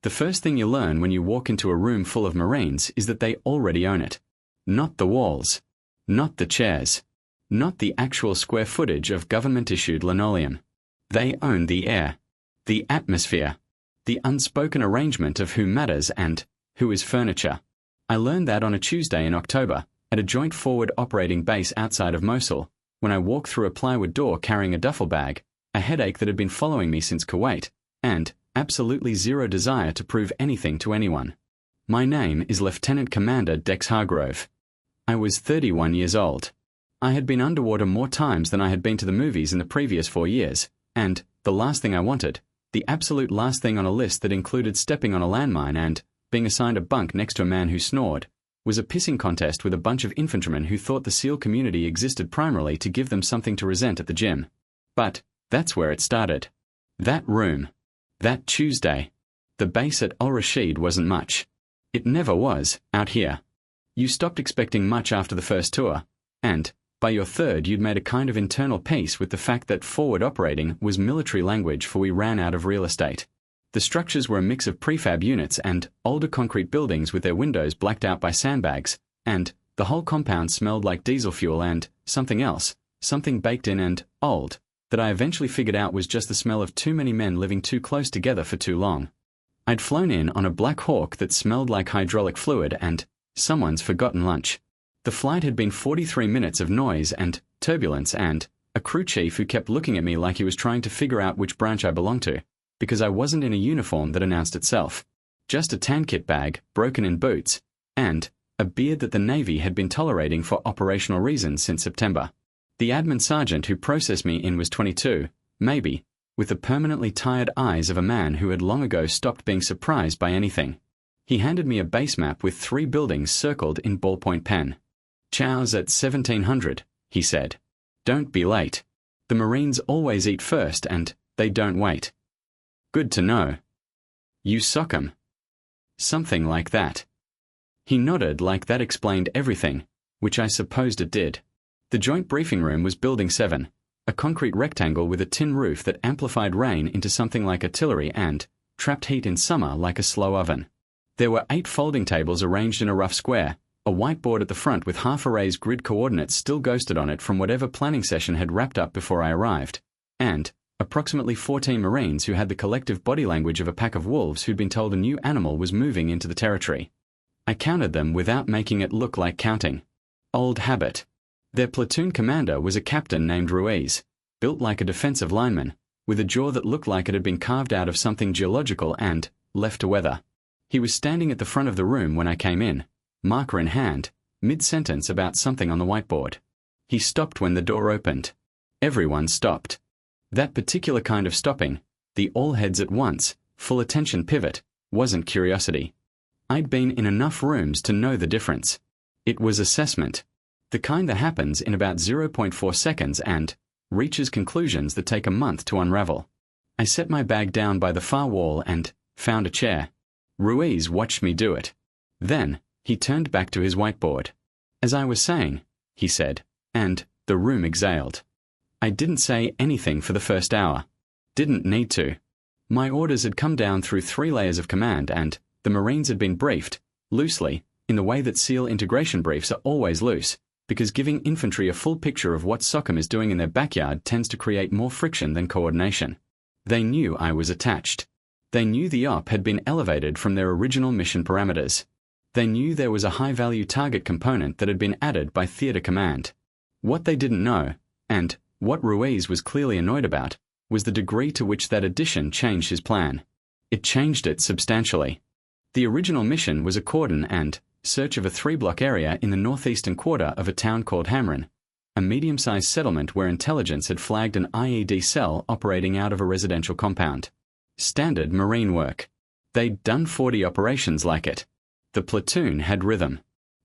The first thing you learn when you walk into a room full of Marines is that they already own it. Not the walls. Not the chairs. Not the actual square footage of government-issued linoleum. They own the air, the atmosphere, the unspoken arrangement of who matters and who is furniture. I learned that on a Tuesday in October, at a joint forward operating base outside of Mosul, when I walked through a plywood door carrying a duffel bag, a headache that had been following me since Kuwait, and absolutely zero desire to prove anything to anyone. My name is Lieutenant Commander Dex Hargrove. I was 31 years old. I had been underwater more times than I had been to the movies in the previous 4 years, and the last thing I wanted, the absolute last thing on a list that included stepping on a landmine and being assigned a bunk next to a man who snored, was a pissing contest with a bunch of infantrymen who thought the SEAL community existed primarily to give them something to resent at the gym. But that's where it started. That room. That Tuesday. The base at Al Rashid wasn't much. It never was, out here. You stopped expecting much after the first tour, and by your third you'd made a kind of internal peace with the fact that forward operating was military language for we ran out of real estate. The structures were a mix of prefab units and older concrete buildings with their windows blacked out by sandbags, and the whole compound smelled like diesel fuel and something else, something baked in and old, that I eventually figured out was just the smell of too many men living too close together for too long. I'd flown in on a Black Hawk that smelled like hydraulic fluid and someone's forgotten lunch. The flight had been 43 minutes of noise and turbulence and a crew chief who kept looking at me like he was trying to figure out which branch I belonged to, because I wasn't in a uniform that announced itself. Just a tan kit bag, broken in boots, and a beard that the Navy had been tolerating for operational reasons since September. The admin sergeant who processed me in was 22, maybe, with the permanently tired eyes of a man who had long ago stopped being surprised by anything. He handed me a base map with 3 buildings circled in ballpoint pen. "Chow's at 1700, he said. "Don't be late. The Marines always eat first and they don't wait." "Good to know. You sock 'em." Something like that. He nodded like that explained everything, which I supposed it did. The joint briefing room was Building 7, a concrete rectangle with a tin roof that amplified rain into something like artillery and trapped heat in summer like a slow oven. There were 8 folding tables arranged in a rough square, a whiteboard at the front with half-a-raised grid coordinates still ghosted on it from whatever planning session had wrapped up before I arrived, and approximately 14 Marines who had the collective body language of a pack of wolves who'd been told a new animal was moving into the territory. I counted them without making it look like counting. Old habit. Their platoon commander was a captain named Ruiz, built like a defensive lineman, with a jaw that looked like it had been carved out of something geological and left to weather. He was standing at the front of the room when I came in, marker in hand, mid-sentence about something on the whiteboard. He stopped when the door opened. Everyone stopped. That particular kind of stopping, the all heads at once, full attention pivot, wasn't curiosity. I'd been in enough rooms to know the difference. It was assessment. The kind that happens in about 0.4 seconds and reaches conclusions that take a month to unravel. I set my bag down by the far wall and found a chair. Ruiz watched me do it. Then he turned back to his whiteboard. "As I was saying," he said, and the room exhaled. I didn't say anything for the first hour. Didn't need to. My orders had come down through 3 layers of command and the Marines had been briefed, loosely, in the way that SEAL integration briefs are always loose, because giving infantry a full picture of what SOCOM is doing in their backyard tends to create more friction than coordination. They knew I was attached. They knew the op had been elevated from their original mission parameters. They knew there was a high-value target component that had been added by theater command. What they didn't know, and what Ruiz was clearly annoyed about, was the degree to which that addition changed his plan. It changed it substantially. The original mission was a cordon and search of a 3-block area in the northeastern quarter of a town called Hamrin, a medium-sized settlement where intelligence had flagged an IED cell operating out of a residential compound. Standard Marine work. They'd done 40 operations like it. The platoon had rhythm.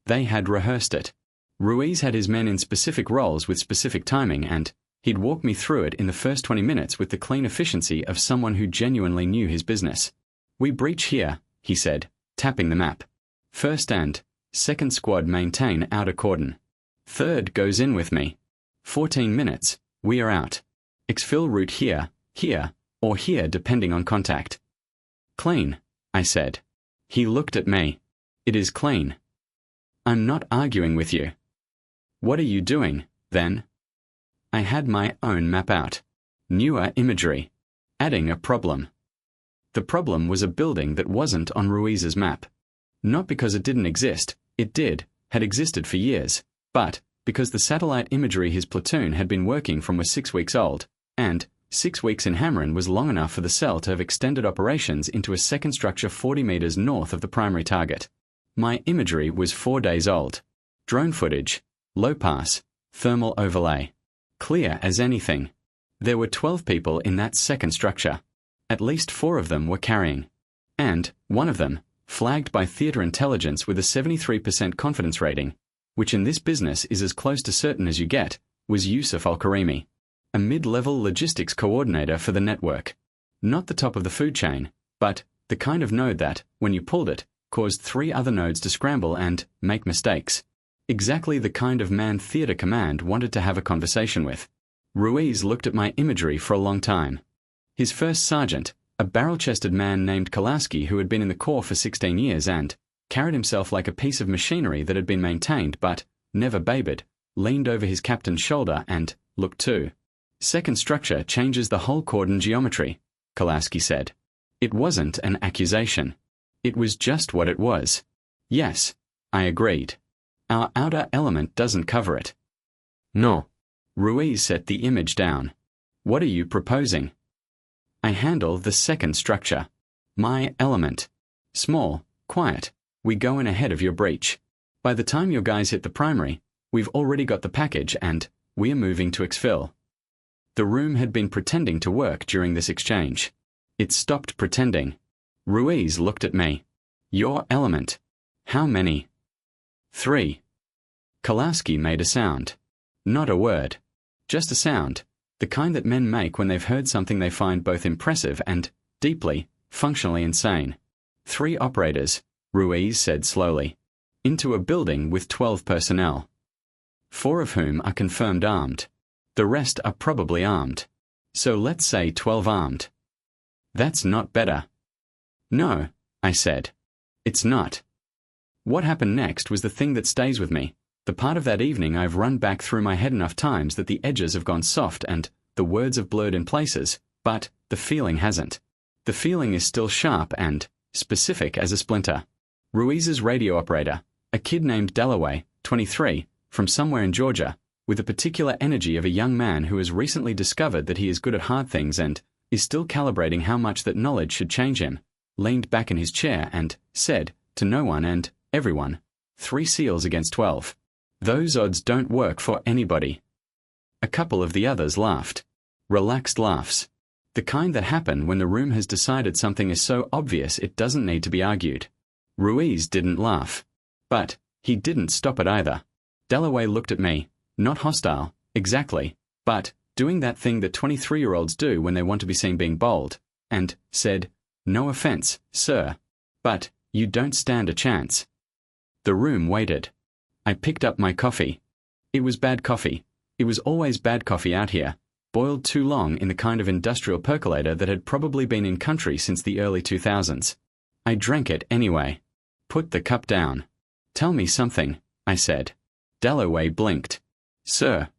They had rehearsed it. Ruiz had his men in specific roles with specific timing and he'd walk me through it in the first 20 minutes with the clean efficiency of someone who genuinely knew his business. "We breach here," he said, tapping the map. "First and second squad maintain outer cordon. Third goes in with me. 14 minutes, we are out. Exfil route here, here, or here depending on contact." Clean, I said. He looked at me. It is clean. I'm not arguing with you. What are you doing, then? I had my own map out. Newer imagery. Adding a problem. The problem was a building that wasn't on Ruiz's map. Not because it didn't exist, it did, had existed for years, but because the satellite imagery his platoon had been working from was 6 weeks old, and 6 weeks in Hamrin was long enough for the cell to have extended operations into a second structure 40 meters north of the primary target. My imagery was 4 days old. Drone footage, low pass, thermal overlay. Clear as anything. There were 12 people in that second structure. At least 4 of them were carrying. And one of them, flagged by theater intelligence with a 73% confidence rating, which in this business is as close to certain as you get, was Yusuf Al-Karimi, a mid-level logistics coordinator for the network. Not the top of the food chain, but the kind of node that, when you pulled it, caused 3 other nodes to scramble and make mistakes. Exactly the kind of man Theater Command wanted to have a conversation with. Ruiz looked at my imagery for a long time. His first sergeant, a barrel-chested man named Kolaski who had been in the Corps for 16 years and carried himself like a piece of machinery that had been maintained but never babied, leaned over his captain's shoulder and looked too. Second structure changes the whole cordon geometry, Kolaski said. It wasn't an accusation. It was just what it was. Yes, I agreed. Our outer element doesn't cover it. No. Ruiz set the image down. What are you proposing? I handle the second structure. My element. Small, quiet. We go in ahead of your breach. By the time your guys hit the primary, we've already got the package and we are moving to exfil. The room had been pretending to work during this exchange. It stopped pretending. Ruiz looked at me. Your element. How many? 3. Kolaski made a sound. Not a word. Just a sound. The kind that men make when they've heard something they find both impressive and deeply, functionally insane. 3 operators, Ruiz said slowly. Into a building with 12 personnel. 4 of whom are confirmed armed. The rest are probably armed. So let's say 12 armed. That's not better. No, I said. It's not. What happened next was the thing that stays with me. The part of that evening I've run back through my head enough times that the edges have gone soft and the words have blurred in places, but the feeling hasn't. The feeling is still sharp and specific as a splinter. Ruiz's radio operator, a kid named Dalloway, 23, from somewhere in Georgia, with the particular energy of a young man who has recently discovered that he is good at hard things and is still calibrating how much that knowledge should change him, leaned back in his chair and said, to no one and everyone, 3 SEALs against 12. Those odds don't work for anybody. A couple of the others laughed. Relaxed laughs. The kind that happen when the room has decided something is so obvious it doesn't need to be argued. Ruiz didn't laugh. But he didn't stop it either. Dalloway looked at me, not hostile, exactly, but doing that thing that 23-year-olds do when they want to be seen being bold, and said, no offense, sir, but you don't stand a chance. The room waited. I picked up my coffee. It was bad coffee. It was always bad coffee out here, boiled too long in the kind of industrial percolator that had probably been in country since the early 2000s. I drank it anyway. Put the cup down. Tell me something, I said. Dalloway blinked. Sir.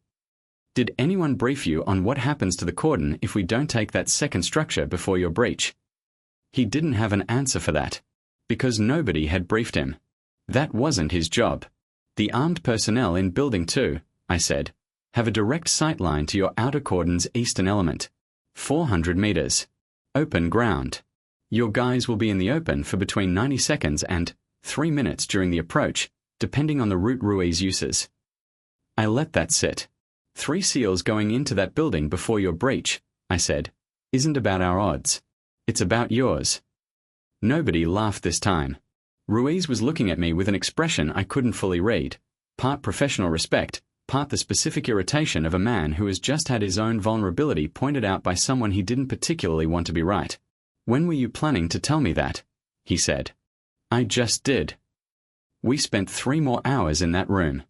Did anyone brief you on what happens to the cordon if we don't take that second structure before your breach? He didn't have an answer for that. Because nobody had briefed him. That wasn't his job. The armed personnel in Building 2, I said, have a direct sight line to your outer cordon's eastern element. 400 meters. Open ground. Your guys will be in the open for between 90 seconds and 3 minutes during the approach, depending on the route Ruiz uses. I let that sit. 3 SEALs going into that building before your breach, I said, isn't about our odds. It's about yours. Nobody laughed this time. Ruiz was looking at me with an expression I couldn't fully read, part professional respect, part the specific irritation of a man who has just had his own vulnerability pointed out by someone he didn't particularly want to be right. When were you planning to tell me that? He said. I just did. We spent 3 more hours in that room.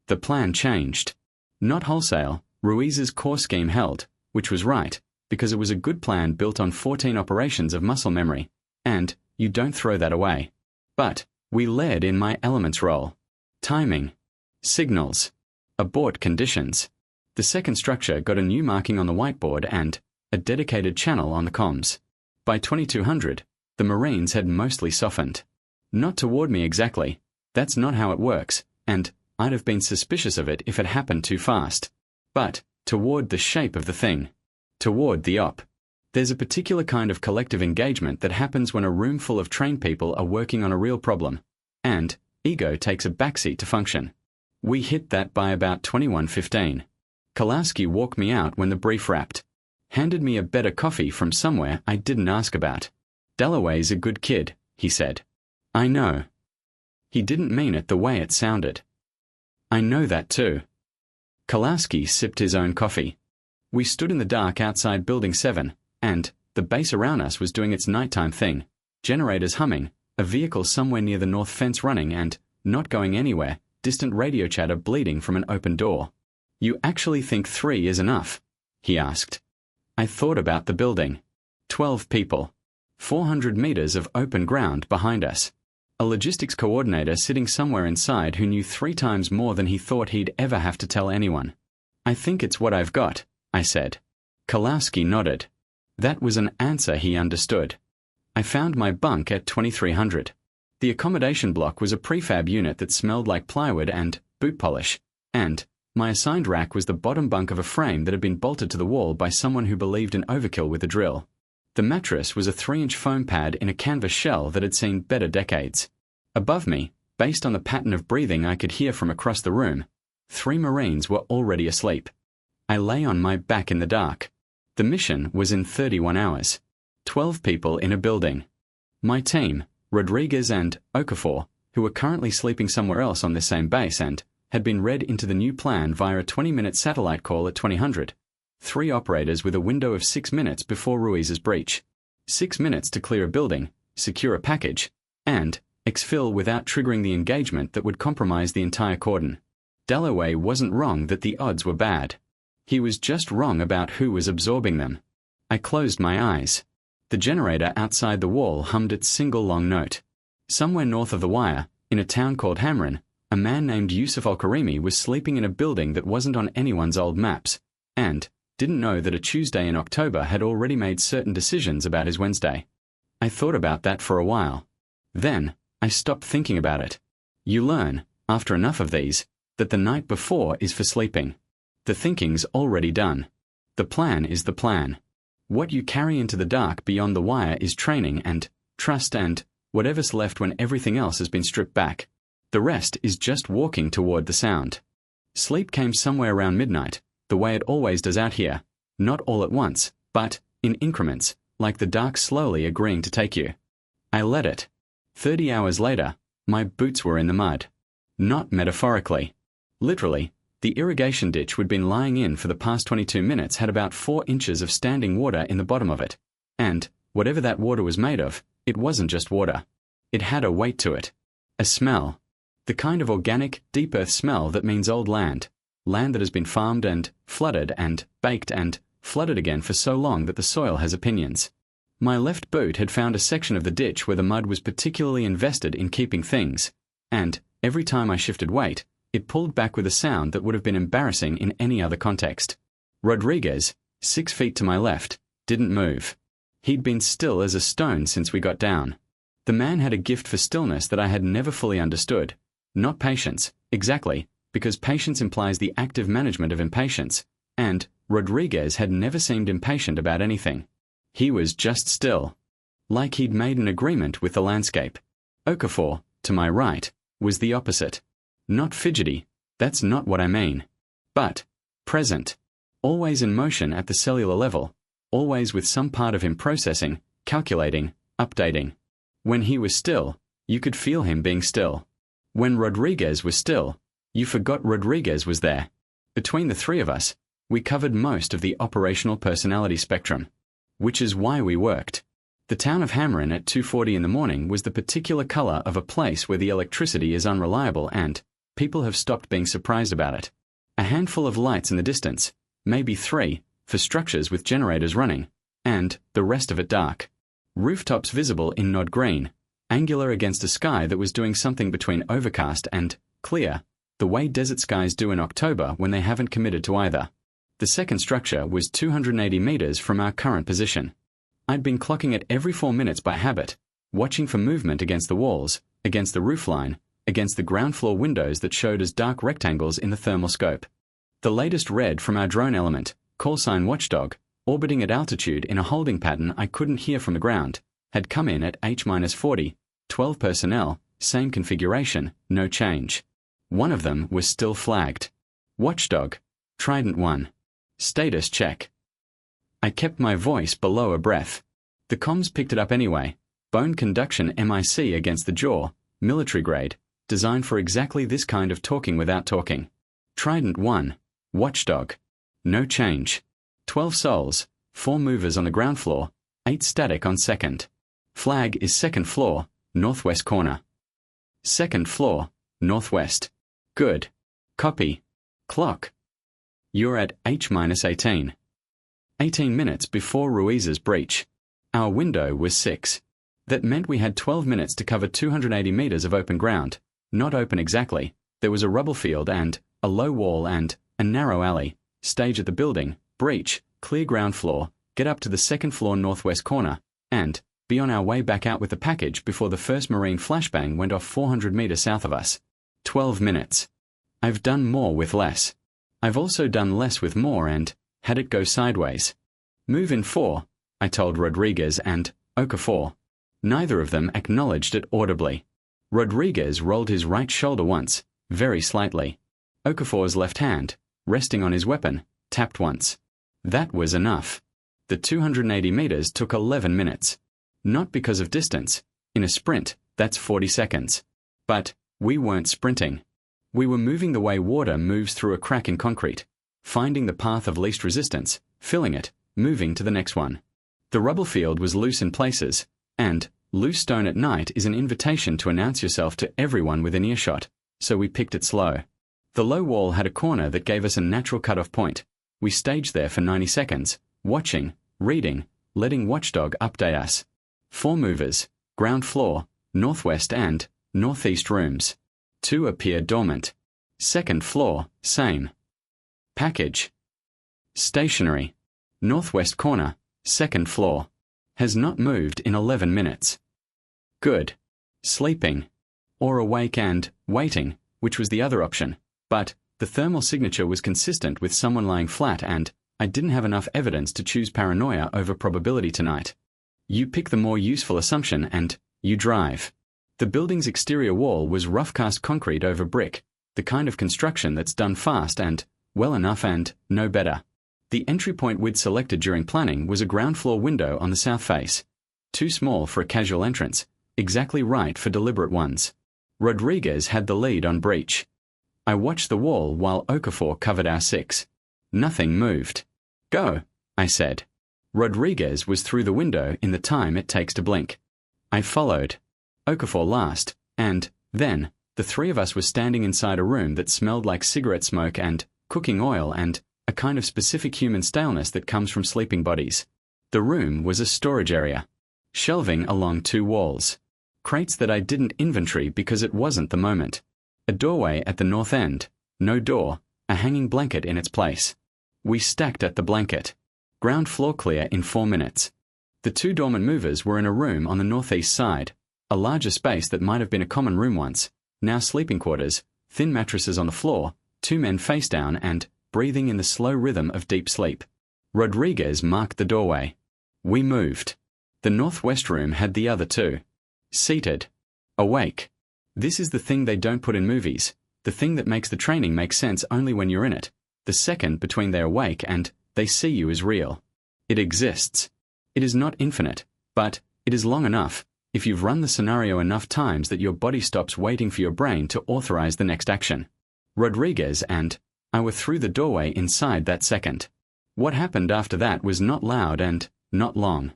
The plan changed. Not wholesale, Ruiz's core scheme held, which was right, because it was a good plan built on 14 operations of muscle memory, And you don't throw that away. But we led in my elements role. Timing. Signals. Abort conditions. The second structure got a new marking on the whiteboard and a dedicated channel on the comms. By 2200, the Marines had mostly softened. Not toward me exactly. That's not how it works, and I'd have been suspicious of it if it happened too fast. But toward the shape of the thing. Toward the op. There's a particular kind of collective engagement that happens when a room full of trained people are working on a real problem, and ego takes a backseat to function. We hit that by about 21:15. Kalowski walked me out when the brief wrapped. Handed me a better coffee from somewhere I didn't ask about. "Dalloway's a good kid," he said. "I know." He didn't mean it the way it sounded. "I know that too." Kalowski sipped his own coffee. We stood in the dark outside Building 7, and the base around us was doing its nighttime thing. Generators humming, a vehicle somewhere near the north fence running and, not going anywhere, distant radio chatter bleeding from an open door. "You actually think 3 is enough?" he asked. I thought about the building. 12 people. 400 meters of open ground behind us. A logistics coordinator sitting somewhere inside who knew 3 times more than he thought he'd ever have to tell anyone. "I think it's what I've got," I said. Kalowski nodded. That was an answer he understood. I found my bunk at 2300. The accommodation block was a prefab unit that smelled like plywood and boot polish, and my assigned rack was the bottom bunk of a frame that had been bolted to the wall by someone who believed in overkill with a drill. The mattress was a 3-inch foam pad in a canvas shell that had seen better decades. Above me, based on the pattern of breathing I could hear from across the room, 3 Marines were already asleep. I lay on my back in the dark. The mission was in 31 hours. 12 people in a building. My team, Rodriguez and Okafor, who were currently sleeping somewhere else on this same base and had been read into the new plan via a 20-minute satellite call at 2000. 3 operators with a window of 6 minutes before Ruiz's breach. 6 minutes to clear a building, secure a package, and exfil without triggering the engagement that would compromise the entire cordon. Dalloway wasn't wrong that the odds were bad. He was just wrong about who was absorbing them. I closed my eyes. The generator outside the wall hummed its single long note. Somewhere north of the wire, in a town called Hamrin, a man named Yusuf Al-Karimi was sleeping in a building that wasn't on anyone's old maps, and didn't know that a Tuesday in October had already made certain decisions about his Wednesday. I thought about that for a while. Then, I stopped thinking about it. You learn, after enough of these, that the night before is for sleeping. The thinking's already done. The plan is the plan. What you carry into the dark beyond the wire is training and trust and whatever's left when everything else has been stripped back. The rest is just walking toward the sound. Sleep came somewhere around midnight, the way it always does out here, not all at once, but in increments, like the dark slowly agreeing to take you. I let it. 30 hours later, my boots were in the mud. Not metaphorically. Literally, the irrigation ditch we'd been lying in for the past 22 minutes had about 4 inches of standing water in the bottom of it. And, whatever that water was made of, it wasn't just water. It had a weight to it. A smell. The kind of organic, deep earth smell that means old land. Land that has been farmed and flooded and baked and flooded again for so long that the soil has opinions. My left boot had found a section of the ditch where the mud was particularly invested in keeping things, and every time I shifted weight, it pulled back with a sound that would have been embarrassing in any other context. Rodriguez, 6 feet to my left, didn't move. He'd been still as a stone since we got down. The man had a gift for stillness that I had never fully understood. Not patience, exactly, because patience implies the active management of impatience, and Rodriguez had never seemed impatient about anything. He was just still. Like he'd made an agreement with the landscape. Okafor, to my right, was the opposite. Not fidgety, that's not what I mean. But present. Always in motion at the cellular level, always with some part of him processing, calculating, updating. When he was still, you could feel him being still. When Rodriguez was still, you forgot Rodriguez was there. Between the 3 of us, we covered most of the operational personality spectrum. Which is why we worked. The town of Hamrin at 2:40 in the morning was the particular color of a place where the electricity is unreliable and people have stopped being surprised about it. A handful of lights in the distance, maybe 3, for structures with generators running, and the rest of it dark. Rooftops visible in Nod green, angular against a sky that was doing something between overcast and clear, the way desert skies do in October when they haven't committed to either. The second structure was 280 meters from our current position. I'd been clocking it every 4 minutes by habit, watching for movement against the walls, against the roofline, against the ground floor windows that showed as dark rectangles in the thermal scope. The latest read from our drone element, callsign Watchdog, orbiting at altitude in a holding pattern I couldn't hear from the ground, had come in at H-40, 12 personnel, same configuration, no change. One of them was still flagged. Watchdog, Trident 1. Status check. I kept my voice below a breath. The comms picked it up anyway. Bone conduction MIC against the jaw, military grade, designed for exactly this kind of talking without talking. Trident 1. Watchdog. No change. 12 souls, 4 movers on the ground floor, 8 static on second. Flag is second floor, northwest corner. Second floor, northwest. Good. Copy. Clock. You're at H-18. 18 minutes before Ruiz's breach. Our window was 6. That meant we had 12 minutes to cover 280 meters of open ground. Not open exactly. There was a rubble field and a low wall and a narrow alley. Stage at the building, breach, clear ground floor, get up to the second floor northwest corner, and be on our way back out with the package before the first Marine flashbang went off 400 meters south of us. 12 minutes. I've done more with less. I've also done less with more and had it go sideways. Move in 4, I told Rodriguez and Okafor. Neither of them acknowledged it audibly. Rodriguez rolled his right shoulder once, very slightly. Okafor's left hand, resting on his weapon, tapped once. That was enough. The 280 meters took 11 minutes. Not because of distance. In a sprint, that's 40 seconds. But we weren't sprinting. We were moving the way water moves through a crack in concrete, finding the path of least resistance, filling it, moving to the next one. The rubble field was loose in places, and loose stone at night is an invitation to announce yourself to everyone within earshot, so we picked it slow. The low wall had a corner that gave us a natural cutoff point. We staged there for 90 seconds, watching, reading, letting Watchdog update us. 4 movers, ground floor, northwest and northeast rooms. 2 appear dormant. Second floor, same. Package. Stationary. Northwest corner, second floor. Has not moved in 11 minutes. Good. Sleeping. Or awake and waiting, which was the other option. But the thermal signature was consistent with someone lying flat and I didn't have enough evidence to choose paranoia over probability tonight. You pick the more useful assumption and you drive. The building's exterior wall was rough-cast concrete over brick, the kind of construction that's done fast and well enough and no better. The entry point we'd selected during planning was a ground floor window on the south face. Too small for a casual entrance, exactly right for deliberate ones. Rodriguez had the lead on breach. I watched the wall while Okafor covered our 6. Nothing moved. Go, I said. Rodriguez was through the window in the time it takes to blink. I followed. Okafor last, and then the 3 of us were standing inside a room that smelled like cigarette smoke and cooking oil and a kind of specific human staleness that comes from sleeping bodies. The room was a storage area. Shelving along 2 walls. Crates that I didn't inventory because it wasn't the moment. A doorway at the north end, no door, a hanging blanket in its place. We stacked at the blanket. Ground floor clear in 4 minutes. The 2 dormant movers were in a room on the northeast side. A larger space that might have been a common room once, now sleeping quarters, thin mattresses on the floor, 2 men face down and breathing in the slow rhythm of deep sleep. Rodriguez marked the doorway. We moved. The northwest room had the other 2. Seated. Awake. This is the thing they don't put in movies, the thing that makes the training make sense only when you're in it. The second between they're awake and they see you is real. It exists. It is not infinite, but it is long enough, if you've run the scenario enough times that your body stops waiting for your brain to authorize the next action. Rodriguez and I were through the doorway inside that second. What happened after that was not loud and not long.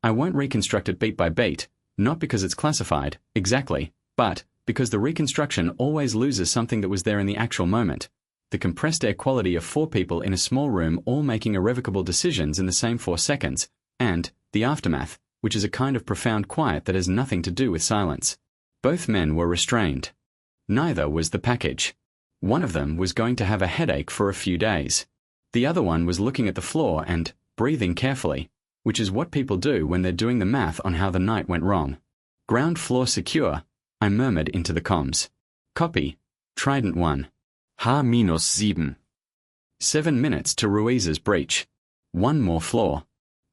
I won't reconstruct it beat by beat, not because it's classified, exactly, but because the reconstruction always loses something that was there in the actual moment. The compressed air quality of 4 people in a small room all making irrevocable decisions in the same 4 seconds, and the aftermath, which is a kind of profound quiet that has nothing to do with silence. Both men were restrained. Neither was the package. One of them was going to have a headache for a few days. The other one was looking at the floor and breathing carefully, which is what people do when they're doing the math on how the night went wrong. Ground floor secure, I murmured into the comms. Copy. Trident 1. H-7. 7 minutes to Ruiz's breach. One more floor.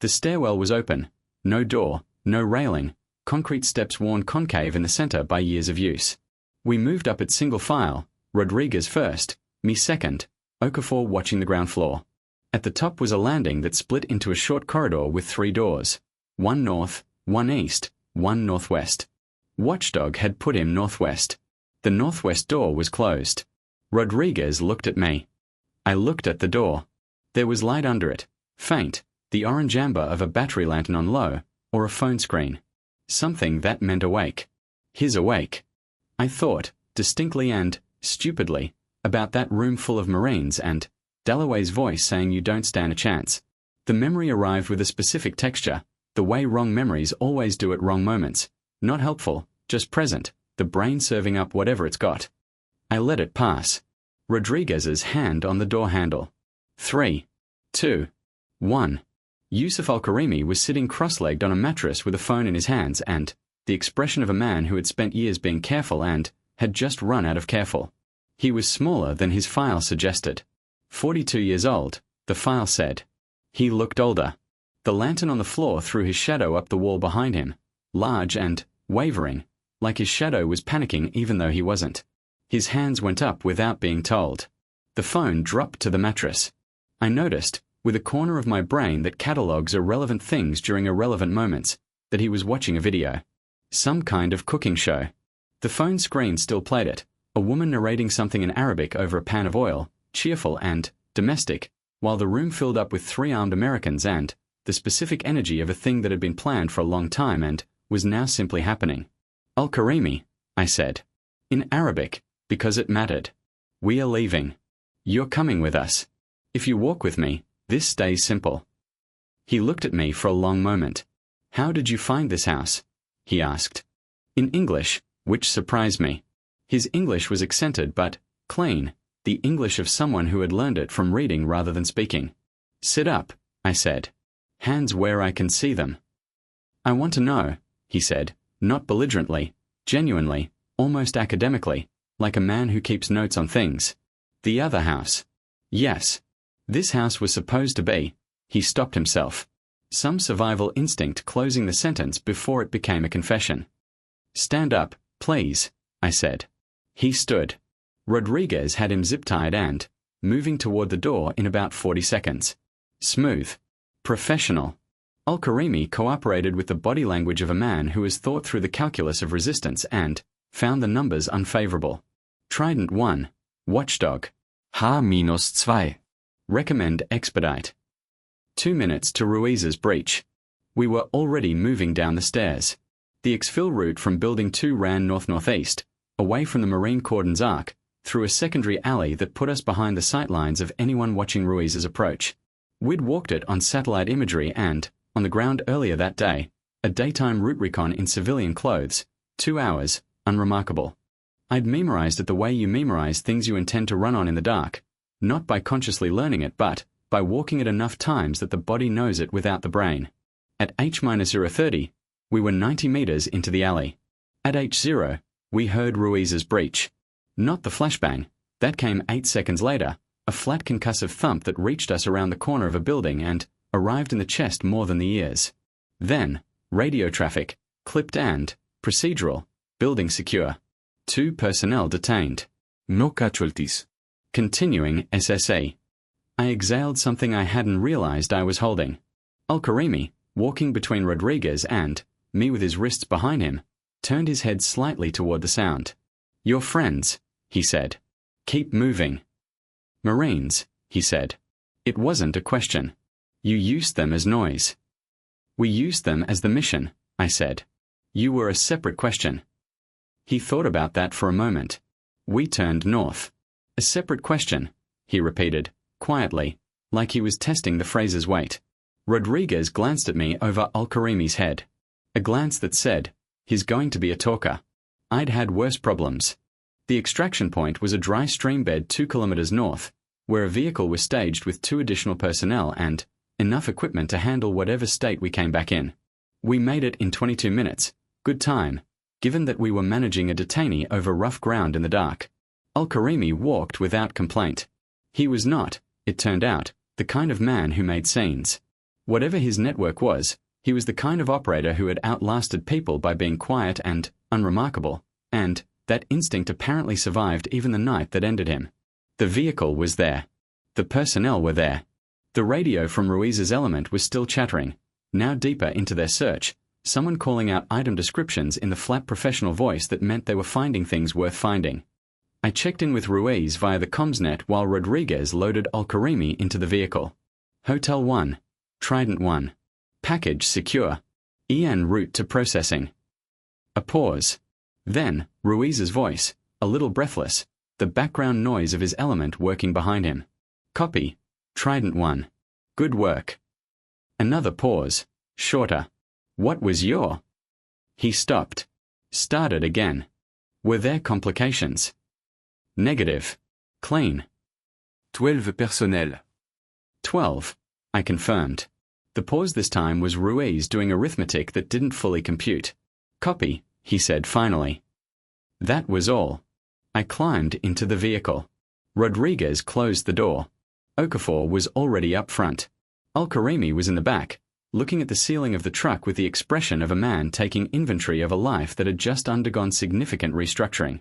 The stairwell was open. No door, no railing, concrete steps worn concave in the center by years of use. We moved up at single file, Rodriguez first, me second, Okafor watching the ground floor. At the top was a landing that split into a short corridor with 3 doors. One north, one east, one northwest. Watchdog had put him northwest. The northwest door was closed. Rodriguez looked at me. I looked at the door. There was light under it, faint, the orange amber of a battery lantern on low, or a phone screen. Something that meant awake. His awake. I thought, distinctly and stupidly, about that room full of Marines and Dalloway's voice saying you don't stand a chance. The memory arrived with a specific texture, the way wrong memories always do at wrong moments. Not helpful, just present, the brain serving up whatever it's got. I let it pass. Rodriguez's hand on the door handle. 3, 2, 1. Yusuf Al-Karimi was sitting cross-legged on a mattress with a phone in his hands and the expression of a man who had spent years being careful and had just run out of careful. He was smaller than his file suggested. 42 years old, the file said. He looked older. The lantern on the floor threw his shadow up the wall behind him, large and wavering, like his shadow was panicking even though he wasn't. His hands went up without being told. The phone dropped to the mattress. I noticed, with a corner of my brain that catalogues irrelevant things during irrelevant moments, that he was watching a video. Some kind of cooking show. The phone screen still played it, a woman narrating something in Arabic over a pan of oil, cheerful and domestic, while the room filled up with 3 armed Americans and the specific energy of a thing that had been planned for a long time and was now simply happening. Al-Karimi, I said. In Arabic, because it mattered. We are leaving. You're coming with us. If you walk with me, this stays simple. He looked at me for a long moment. How did you find this house? He asked. In English, which surprised me. His English was accented but clean, the English of someone who had learned it from reading rather than speaking. Sit up, I said. Hands where I can see them. I want to know, he said, not belligerently, genuinely, almost academically, like a man who keeps notes on things. The other house. Yes. This house was supposed to be. He stopped himself. Some survival instinct closing the sentence before it became a confession. Stand up, please, I said. He stood. Rodriguez had him zip-tied and moving toward the door in about 40 seconds. Smooth. Professional. Al-Karimi cooperated with the body language of a man who has thought through the calculus of resistance and found the numbers unfavorable. Trident 1. Watchdog. H-2. Recommend expedite. 2 minutes to Ruiz's breach. We were already moving down the stairs. The exfil route from Building 2 ran north-northeast, away from the Marine Cordon's arc, through a secondary alley that put us behind the sightlines of anyone watching Ruiz's approach. We'd walked it on satellite imagery and, on the ground earlier that day, a daytime route recon in civilian clothes, 2 hours, unremarkable. I'd memorized it the way you memorize things you intend to run on in the dark, not by consciously learning it but by walking it enough times that the body knows it without the brain. At H-030, we were 90 meters into the alley. At H0, we heard Ruiz's breach. Not the flashbang, that came 8 seconds later, a flat concussive thump that reached us around the corner of a building and arrived in the chest more than the ears. Then, radio traffic, clipped and procedural, building secure. 2 personnel detained. No casualties. Continuing SSE. I exhaled something I hadn't realized I was holding. Al-Karimi, walking between Rodriguez and me with his wrists behind him, turned his head slightly toward the sound. Your friends, he said. Keep moving. Marines, he said. It wasn't a question. You used them as noise. We used them as the mission, I said. You were a separate question. He thought about that for a moment. We turned north. A separate question, he repeated, quietly, like he was testing the phrase's weight. Rodriguez glanced at me over Al-Karimi's head. A glance that said, he's going to be a talker. I'd had worse problems. The extraction point was a dry stream bed 2 kilometers north, where a vehicle was staged with 2 additional personnel and enough equipment to handle whatever state we came back in. We made it in 22 minutes, good time, given that we were managing a detainee over rough ground in the dark. Al-Karimi walked without complaint. He was not, it turned out, the kind of man who made scenes. Whatever his network was, he was the kind of operator who had outlasted people by being quiet and unremarkable, and that instinct apparently survived even the night that ended him. The vehicle was there. The personnel were there. The radio from Ruiz's element was still chattering, now deeper into their search, someone calling out item descriptions in the flat professional voice that meant they were finding things worth finding. I checked in with Ruiz via the comms while Rodriguez loaded Al-Karimi into the vehicle. Hotel 1, Trident 1. Package secure. En route to processing. A pause. Then, Ruiz's voice, a little breathless, the background noise of his element working behind him. Copy. Trident 1. Good work. Another pause, shorter. What was your? He stopped. Started again. Were there complications? Negative. Clean. 12 personnel. 12. I confirmed. The pause this time was Ruiz doing arithmetic that didn't fully compute. Copy, he said finally. That was all. I climbed into the vehicle. Rodriguez closed the door. Okafor was already up front. Al-Karimi was in the back, looking at the ceiling of the truck with the expression of a man taking inventory of a life that had just undergone significant restructuring.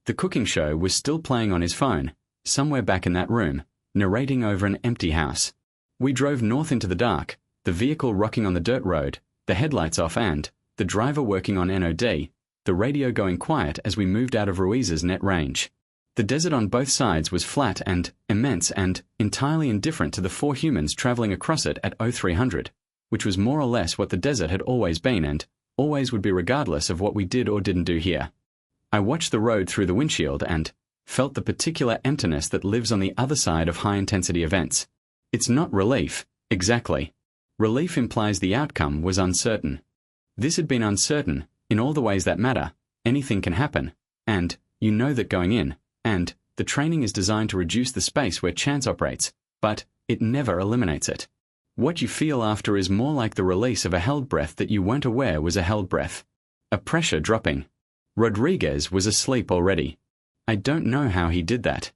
The cooking show was still playing on his phone, somewhere back in that room, narrating over an empty house. We drove north into the dark, the vehicle rocking on the dirt road, the headlights off and, the driver working on NOD, the radio going quiet as we moved out of Ruiz's net range. The desert on both sides was flat and immense and entirely indifferent to the 4 humans traveling across it at 0300, which was more or less what the desert had always been and always would be regardless of what we did or didn't do here. I watched the road through the windshield and felt the particular emptiness that lives on the other side of high-intensity events. It's not relief, exactly. Relief implies the outcome was uncertain. This had been uncertain, in all the ways that matter. Anything can happen, and you know that going in, and the training is designed to reduce the space where chance operates, but it never eliminates it. What you feel after is more like the release of a held breath that you weren't aware was a held breath. A pressure dropping. Rodriguez was asleep already. I don't know how he did that.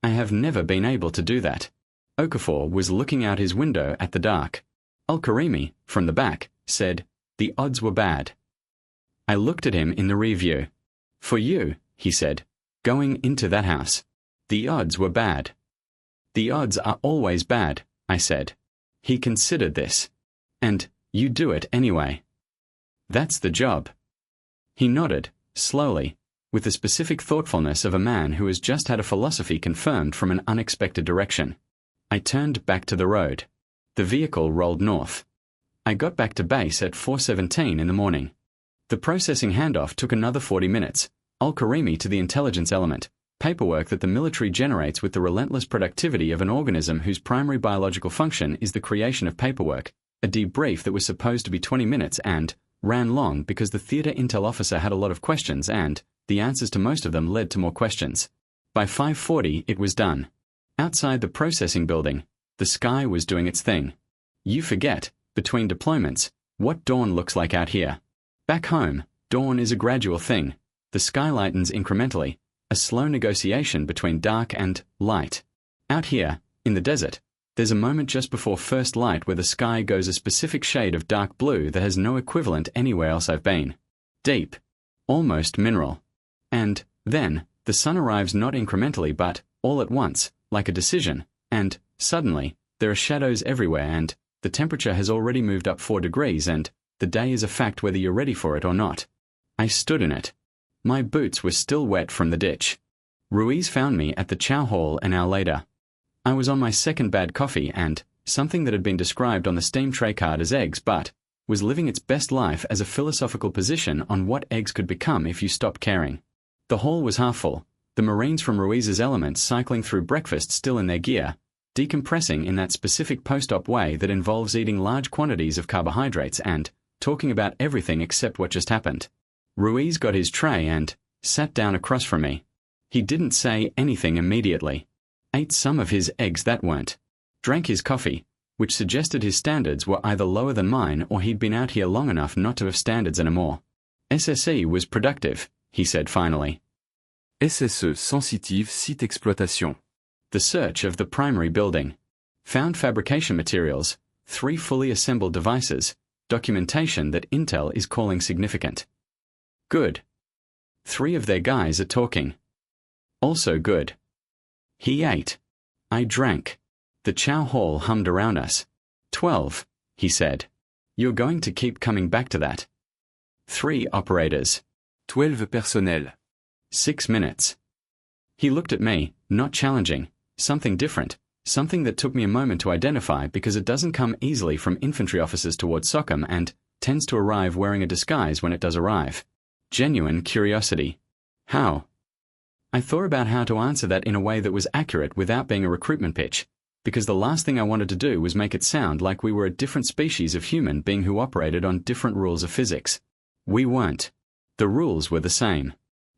I have never been able to do that. Okafor was looking out his window at the dark. Al-Karimi, from the back, said, the odds were bad. I looked at him in the rear view. For you, he said, going into that house. The odds were bad. The odds are always bad, I said. He considered this. And you do it anyway. That's the job. He nodded, slowly, with the specific thoughtfulness of a man who has just had a philosophy confirmed from an unexpected direction. I turned back to the road. The vehicle rolled north. I got back to base at 4:17 in the morning. The processing handoff took another 40 minutes. Al-Karimi to the intelligence element, paperwork that the military generates with the relentless productivity of an organism whose primary biological function is the creation of paperwork, a debrief that was supposed to be 20 minutes and ran long because the theater intel officer had a lot of questions and the answers to most of them led to more questions. By 5:40 it was done. Outside the processing building, the sky was doing its thing. You forget, between deployments, what dawn looks like out here. Back home, dawn is a gradual thing. The sky lightens incrementally, a slow negotiation between dark and light. Out here, in the desert, there's a moment just before first light where the sky goes a specific shade of dark blue that has no equivalent anywhere else I've been. Deep. Almost mineral. And, then, the sun arrives not incrementally but, all at once, like a decision, and, suddenly, there are shadows everywhere and, the temperature has already moved up 4 degrees and, the day is a fact whether you're ready for it or not. I stood in it. My boots were still wet from the ditch. Ruiz found me at the chow hall an hour later. I was on my second bad coffee and, something that had been described on the steam tray card as eggs but, was living its best life as a philosophical position on what eggs could become if you stopped caring. The hall was half full, the Marines from Ruiz's element cycling through breakfast still in their gear, decompressing in that specific post-op way that involves eating large quantities of carbohydrates and, talking about everything except what just happened. Ruiz got his tray and sat down across from me. He didn't say anything immediately. Ate some of his eggs that weren't. Drank his coffee, which suggested his standards were either lower than mine or he'd been out here long enough not to have standards anymore. SSE was productive, he said finally. SSE sensitive site exploitation. The search of the primary building. Found fabrication materials, 3 fully assembled devices, documentation that Intel is calling significant. Good. 3 of their guys are talking. Also good. He ate. I drank. The chow hall hummed around us. 12, he said. You're going to keep coming back to that. 3 operators. 12 personnel. 6 minutes. He looked at me, not challenging, something different, something that took me a moment to identify because it doesn't come easily from infantry officers towards SOCOM and tends to arrive wearing a disguise when it does arrive. Genuine curiosity. How? I thought about how to answer that in a way that was accurate without being a recruitment pitch, because the last thing I wanted to do was make it sound like we were a different species of human being who operated on different rules of physics. We weren't. The rules were the same.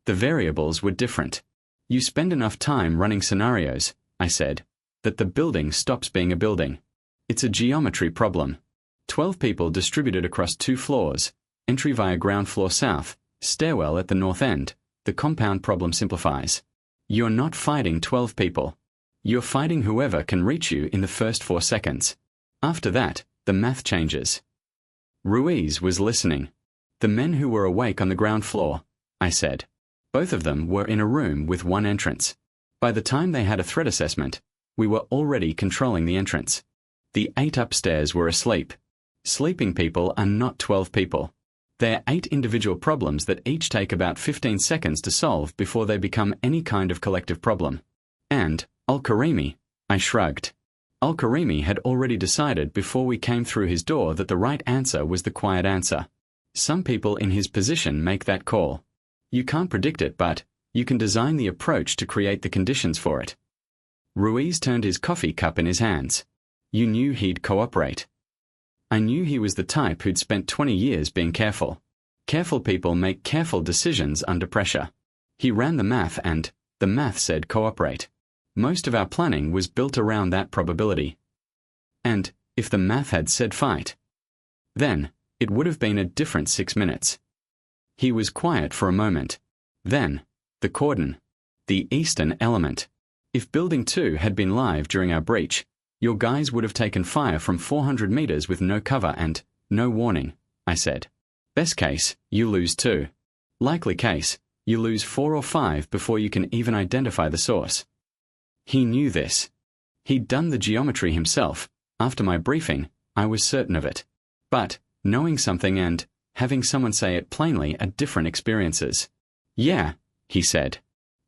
The variables were different. You spend enough time running scenarios, I said, that the building stops being a building. It's a geometry problem. 12 people distributed across 2 floors, entry via ground floor south, stairwell at the north end. The compound problem simplifies. You're not fighting 12 people. You're fighting whoever can reach you in the first 4 seconds. After that, the math changes. Ruiz was listening. The men who were awake on the ground floor, I said. Both of them were in a room with 1 entrance. By the time they had a threat assessment, we were already controlling the entrance. The 8 upstairs were asleep. Sleeping people are not 12 people. They're 8 individual problems that each take about 15 seconds to solve before they become any kind of collective problem. And, Al-Karimi, I shrugged. Al-Karimi had already decided before we came through his door that the right answer was the quiet answer. Some people in his position make that call. You can't predict it, but you can design the approach to create the conditions for it. Ruiz turned his coffee cup in his hands. You knew he'd cooperate. I knew he was the type who'd spent 20 years being careful. Careful people make careful decisions under pressure. He ran the math and the math said cooperate. Most of our planning was built around that probability. And if the math had said fight, then it would have been a different 6 minutes. He was quiet for a moment. Then, the cordon. The eastern element. If Building 2 had been live during our breach, your guys would have taken fire from 400 meters with no cover and no warning, I said. Best case, you lose 2. Likely case, you lose 4 or 5 before you can even identify the source. He knew this. He'd done the geometry himself. After my briefing, I was certain of it. But knowing something and having someone say it plainly are different experiences. Yeah, he said.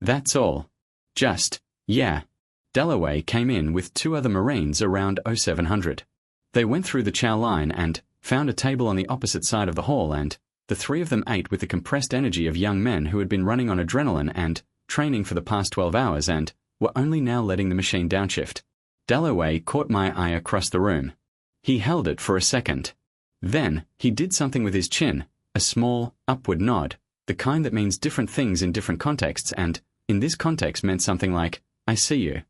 That's all. Just, yeah. Dalloway came in with 2 other Marines around 0700. They went through the chow line and found a table on the opposite side of the hall, and the 3 of them ate with the compressed energy of young men who had been running on adrenaline and training for the past 12 hours and were only now letting the machine downshift. Dalloway caught my eye across the room. He held it for a second. Then he did something with his chin, a small, upward nod, the kind that means different things in different contexts, and in this context meant something like, I see you.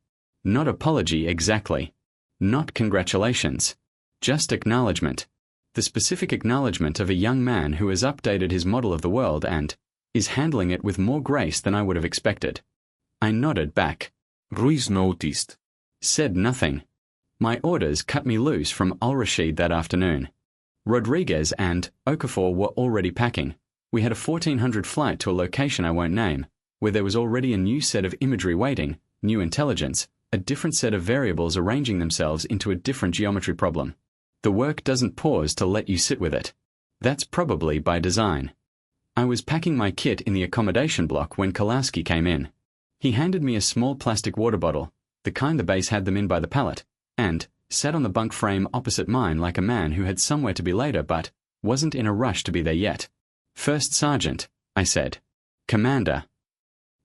Not apology exactly. Not congratulations. Just acknowledgement. The specific acknowledgement of a young man who has updated his model of the world and is handling it with more grace than I would have expected. I nodded back. Ruiz noticed. Said nothing. My orders cut me loose from Al-Rashid that afternoon. Rodriguez and Okafor were already packing. We had a 1400 flight to a location I won't name, where there was already a new set of imagery waiting, new intelligence, a different set of variables arranging themselves into a different geometry problem. The work doesn't pause to let you sit with it. That's probably by design. I was packing my kit in the accommodation block when Kolowski came in. He handed me a small plastic water bottle, the kind the base had them in by the pallet, and sat on the bunk frame opposite mine like a man who had somewhere to be later but wasn't in a rush to be there yet. First Sergeant, I said. Commander.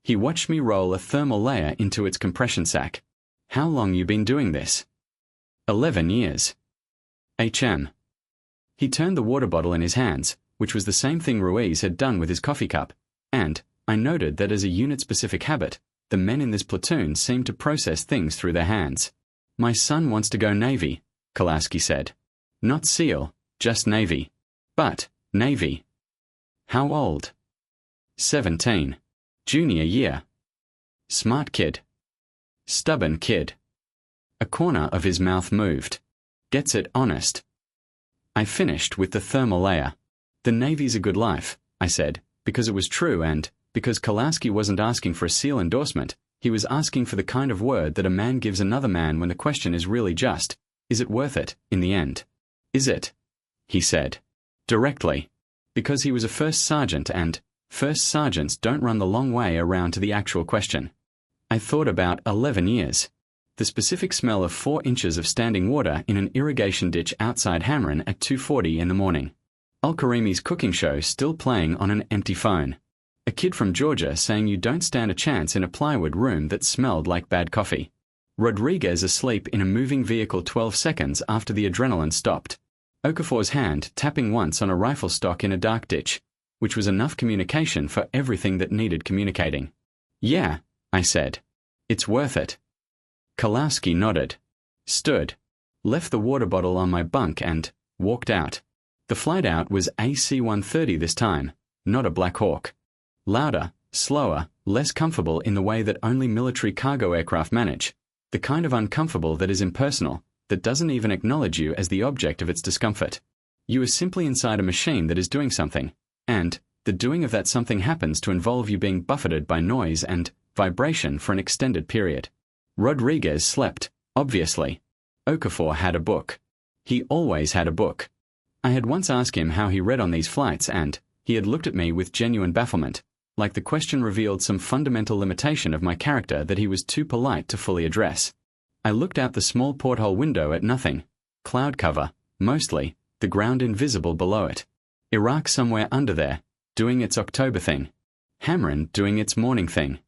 He watched me roll a thermal layer into its compression sack. How long you been doing this? 11 years. HM. He turned the water bottle in his hands, which was the same thing Ruiz had done with his coffee cup, and I noted that as a unit-specific habit, the men in this platoon seemed to process things through their hands. "My son wants to go Navy," Kolaski said. "Not SEAL, just Navy. But, Navy." "How old?" 17. Junior year. "Smart kid." "Stubborn kid." A corner of his mouth moved. "Gets it honest." I finished with the thermal layer. "The Navy's a good life," I said, because it was true and because Kolaski wasn't asking for a SEAL endorsement, he was asking for the kind of word that a man gives another man when the question is really just, is it worth it, in the end? "Is it?" he said. Directly. Because he was a first sergeant and first sergeants don't run the long way around to the actual question. I thought about 11 years. The specific smell of 4 inches of standing water in an irrigation ditch outside Hamrin at 2:40 in the morning. Al-Karimi's cooking show still playing on an empty phone. A kid from Georgia saying you don't stand a chance in a plywood room that smelled like bad coffee. Rodriguez asleep in a moving vehicle 12 seconds after the adrenaline stopped. Okafor's hand tapping once on a rifle stock in a dark ditch, which was enough communication for everything that needed communicating. "Yeah," I said. "It's worth it." Kolaski nodded, stood, left the water bottle on my bunk and walked out. The flight out was AC-130 this time, not a Black Hawk. Louder, slower, less comfortable in the way that only military cargo aircraft manage, the kind of uncomfortable that is impersonal, that doesn't even acknowledge you as the object of its discomfort. You are simply inside a machine that is doing something, and the doing of that something happens to involve you being buffeted by noise and vibration for an extended period. Rodriguez slept, obviously. Okafor had a book. He always had a book. I had once asked him how he read on these flights and he had looked at me with genuine bafflement, like the question revealed some fundamental limitation of my character that he was too polite to fully address. I looked out the small porthole window at nothing. Cloud cover, mostly, the ground invisible below it. Iraq somewhere under there, doing its October thing. Hamrin doing its morning thing.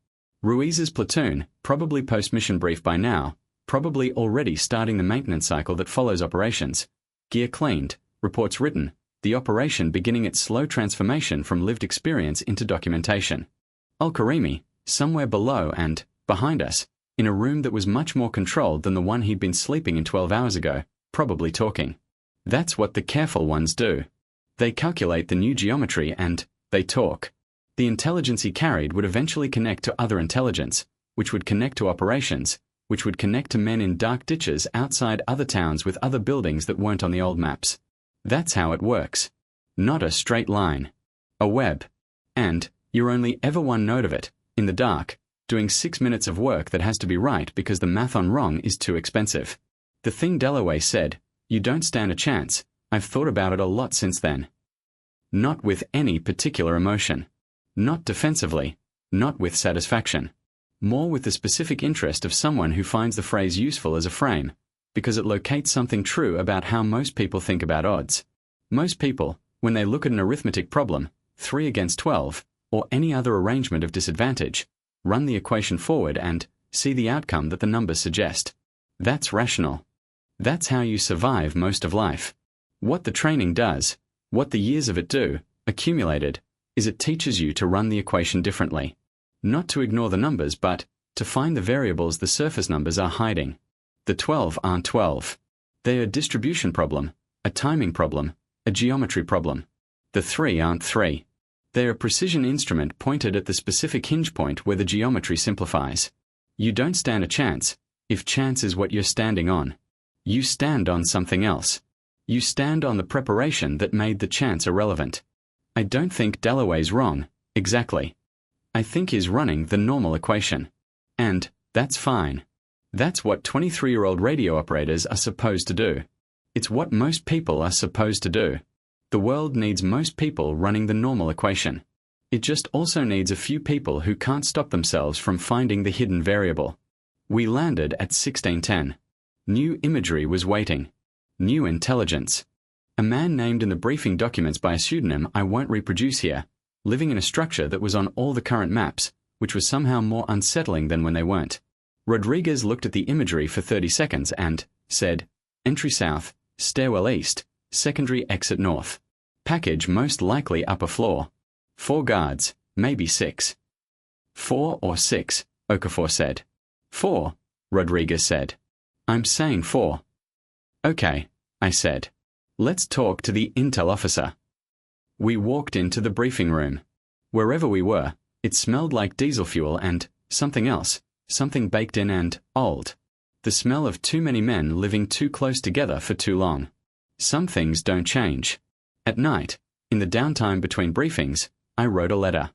Ruiz's platoon, probably post-mission brief by now, probably already starting the maintenance cycle that follows operations. Gear cleaned, reports written, the operation beginning its slow transformation from lived experience into documentation. Al-Karimi, somewhere below and behind us, in a room that was much more controlled than the one he'd been sleeping in 12 hours ago, probably talking. That's what the careful ones do. They calculate the new geometry and they talk. The intelligence he carried would eventually connect to other intelligence, which would connect to operations, which would connect to men in dark ditches outside other towns with other buildings that weren't on the old maps. That's how it works. Not a straight line. A web. And you're only ever one node of it, in the dark, doing 6 minutes of work that has to be right because the math on wrong is too expensive. The thing Dalloway said, "You don't stand a chance," I've thought about it a lot since then. Not with any particular emotion. Not defensively. Not with satisfaction. More with the specific interest of someone who finds the phrase useful as a frame, because it locates something true about how most people think about odds. Most people, when they look at an arithmetic problem, 3 against 12, or any other arrangement of disadvantage, run the equation forward and see the outcome that the numbers suggest. That's rational. That's how you survive most of life. What the training does, what the years of it do, accumulated, is it teaches you to run the equation differently. Not to ignore the numbers, but to find the variables the surface numbers are hiding. The 12 aren't 12. They're a distribution problem, a timing problem, a geometry problem. The 3 aren't 3. They're a precision instrument pointed at the specific hinge point where the geometry simplifies. You don't stand a chance, if chance is what you're standing on. You stand on something else. You stand on the preparation that made the chance irrelevant. I don't think Dalloway's wrong, exactly. I think he's running the normal equation. And that's fine. That's what 23-year-old radio operators are supposed to do. It's what most people are supposed to do. The world needs most people running the normal equation. It just also needs a few people who can't stop themselves from finding the hidden variable. We landed at 1610. New imagery was waiting. New intelligence. A man named in the briefing documents by a pseudonym I won't reproduce here, living in a structure that was on all the current maps, which was somehow more unsettling than when they weren't. Rodriguez looked at the imagery for 30 seconds and said, "Entry south, stairwell east, secondary exit north. Package most likely upper floor. 4 guards, maybe 6. 4 or 6, Okafor said. 4, Rodriguez said. I'm saying 4. Okay, I said. Let's talk to the intel officer. We walked into the briefing room. Wherever we were, it smelled like diesel fuel and something else, something baked in and old. The smell of too many men living too close together for too long. Some things don't change. At night, in the downtime between briefings, I wrote a letter.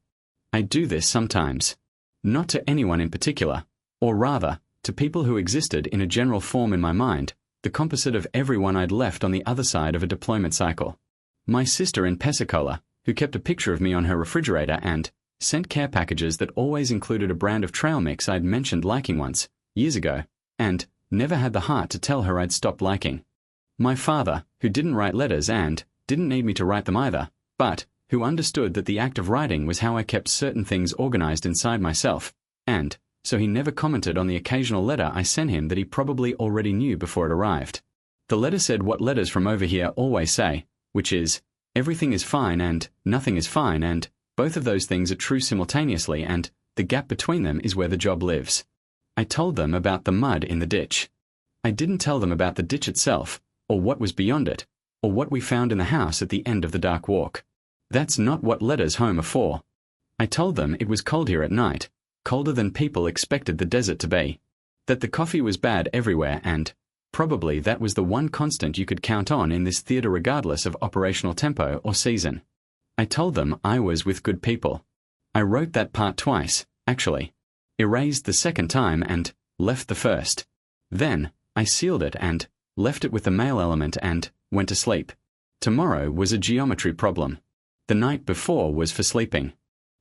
I do this sometimes. Not to anyone in particular, or rather, to people who existed in a general form in my mind, the composite of everyone I'd left on the other side of a deployment cycle. My sister in Pensacola, who kept a picture of me on her refrigerator and sent care packages that always included a brand of trail mix I'd mentioned liking once, years ago, and never had the heart to tell her I'd stopped liking. My father, who didn't write letters and didn't need me to write them either, but who understood that the act of writing was how I kept certain things organized inside myself, and so he never commented on the occasional letter I sent him that he probably already knew before it arrived. The letter said what letters from over here always say, which is, everything is fine and nothing is fine, and both of those things are true simultaneously, and the gap between them is where the job lives. I told them about the mud in the ditch. I didn't tell them about the ditch itself, or what was beyond it, or what we found in the house at the end of the dark walk. That's not what letters home are for. I told them it was cold here at night, colder than people expected the desert to be, that the coffee was bad everywhere, and probably that was the one constant you could count on in this theater regardless of operational tempo or season. I told them I was with good people. I wrote that part twice, actually. Erased the second time and left the first. Then I sealed it and left it with the mail element and went to sleep. Tomorrow was a geometry problem. The night before was for sleeping.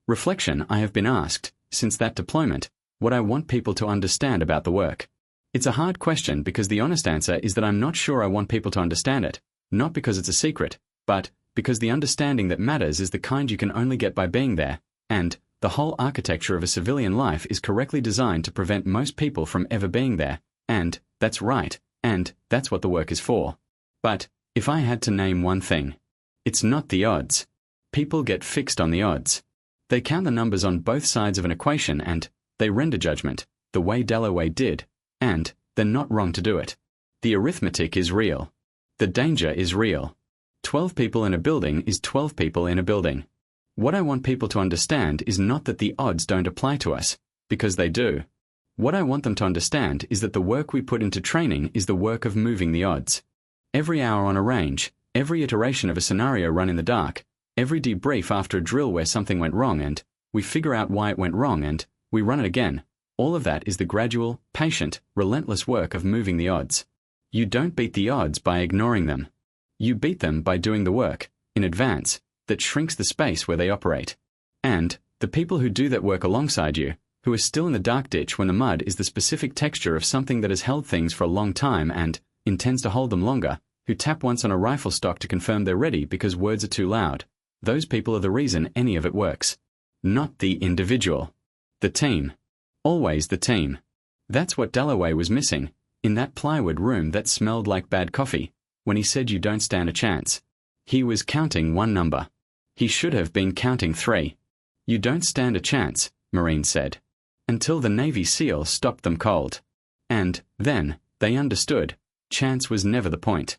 Reflection, I have been asked, since that deployment, what I want people to understand about the work. It's a hard question because the honest answer is that I'm not sure I want people to understand it, not because it's a secret, but because the understanding that matters is the kind you can only get by being there, and the whole architecture of a civilian life is correctly designed to prevent most people from ever being there, and that's right, and that's what the work is for. But if I had to name one thing, it's not the odds. People get fixed on the odds. They count the numbers on both sides of an equation and they render judgment, the way Dalloway did, and they're not wrong to do it. The arithmetic is real. The danger is real. 12 people in a building is 12 people in a building. What I want people to understand is not that the odds don't apply to us, because they do. What I want them to understand is that the work we put into training is the work of moving the odds. Every hour on a range, every iteration of a scenario run in the dark, every debrief after a drill where something went wrong and we figure out why it went wrong and we run it again, all of that is the gradual, patient, relentless work of moving the odds. You don't beat the odds by ignoring them. You beat them by doing the work, in advance, that shrinks the space where they operate. And the people who do that work alongside you, who are still in the dark ditch when the mud is the specific texture of something that has held things for a long time and intends to hold them longer, who tap once on a rifle stock to confirm they're ready because words are too loud, those people are the reason any of it works. Not the individual. The team. Always the team. That's what Dalloway was missing, in that plywood room that smelled like bad coffee, when he said you don't stand a chance. He was counting one number. He should have been counting 3. You don't stand a chance, Marines said. Until the Navy SEAL stopped them cold. And then, they understood, chance was never the point.